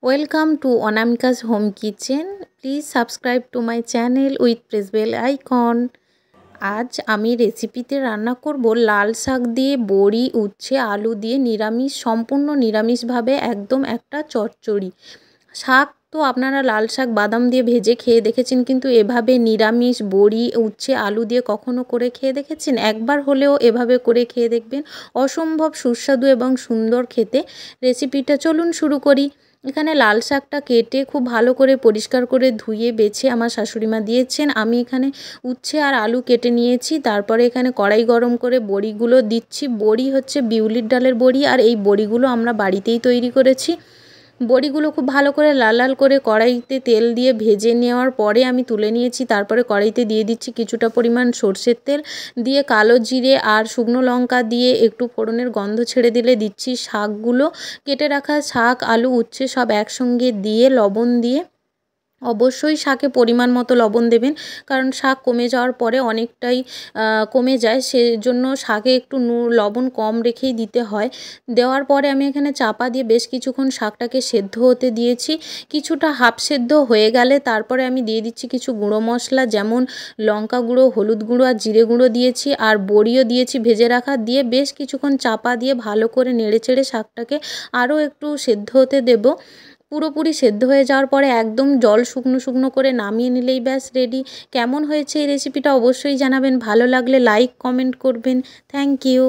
Welcome to Anamika's Home Kitchen. Please subscribe to my channel with press bell icon. আজ আমি রেসিপিতে রান্না করব লাল শাক দিয়ে বড়ি উচ্ছে আলু দিয়ে সম্পূর্ণ নিরামিষভাবে একদম একটা চচ্চড়ি শাক। তো আপনারা লাল শাক বাদাম দিয়ে ভেজে খেয়ে দেখেছেন, কিন্তু এভাবে নিরামিষ বড়ি উচ্ছে আলু দিয়ে কখনো করে খেয়ে দেখেছেন? একবার হলেও এভাবে করে খেয়ে দেখবেন, অসম্ভব সুস্বাদু এবং সুন্দর খেতে। রেসিপিটা চলুন শুরু করি। এখানে লাল শাকটা কেটে খুব ভালো করে পরিষ্কার করে ধুয়ে বেছে আমার শাশুড়িমা দিয়েছেন। আমি এখানে উচ্ছে আর আলু কেটে নিয়েছি। তারপরে এখানে কড়াই গরম করে বড়িগুলো দিচ্ছি। বড়ি হচ্ছে বিউলির ডালের বড়ি, আর এই বড়িগুলো আমরা বাড়িতেই তৈরি করেছি। বড়িগুলো খুব ভালো করে লাল লাল করে কড়াইতে তেল দিয়ে ভেজে নেওয়ার পরে আমি তুলে নিয়েছি। তারপরে কড়াইতে দিয়ে দিচ্ছি কিছুটা পরিমাণ সর্ষের তেল, দিয়ে কালো জিরে আর শুকনো লঙ্কা দিয়ে একটু ফোড়নের গন্ধ ছেড়ে দিলে দিচ্ছি শাকগুলো। কেটে রাখা শাক আলু উচ্ছে সব একসঙ্গে দিয়ে লবণ দিয়ে, অবশ্যই শাকে পরিমাণ মতো লবণ দেবেন, কারণ শাক কমে যাওয়ার পরে অনেকটাই কমে যায়, সেজন্য শাকে একটু লবণ কম রেখেই দিতে হয়। দেওয়ার পরে আমি এখানে চাপা দিয়ে বেশ কিছুক্ষণ শাকটাকে সেদ্ধ হতে দিয়েছি। কিছুটা হাফ সেদ্ধ হয়ে গেলে তারপরে আমি দিয়ে দিচ্ছি কিছু গুঁড়ো মশলা, যেমন লঙ্কা গুঁড়ো, হলুদ গুঁড়ো আর জিরে গুঁড়ো দিয়েছি, আর বড়িও দিয়েছি ভেজে রাখা। দিয়ে বেশ কিছুক্ষণ চাপা দিয়ে ভালো করে নেড়েচেড়ে শাকটাকে আরও একটু সেদ্ধ হতে দেব। পুরোপুরি সেদ্ধ হয়ে যাওয়ার পরে একদম জল শুকনো শুকনো করে নামিয়ে নিলেই ব্যাস রেডি। কেমন হয়েছে এই রেসিপিটা অবশ্যই জানাবেন। ভালো লাগলে লাইক কমেন্ট করবেন। Thank you.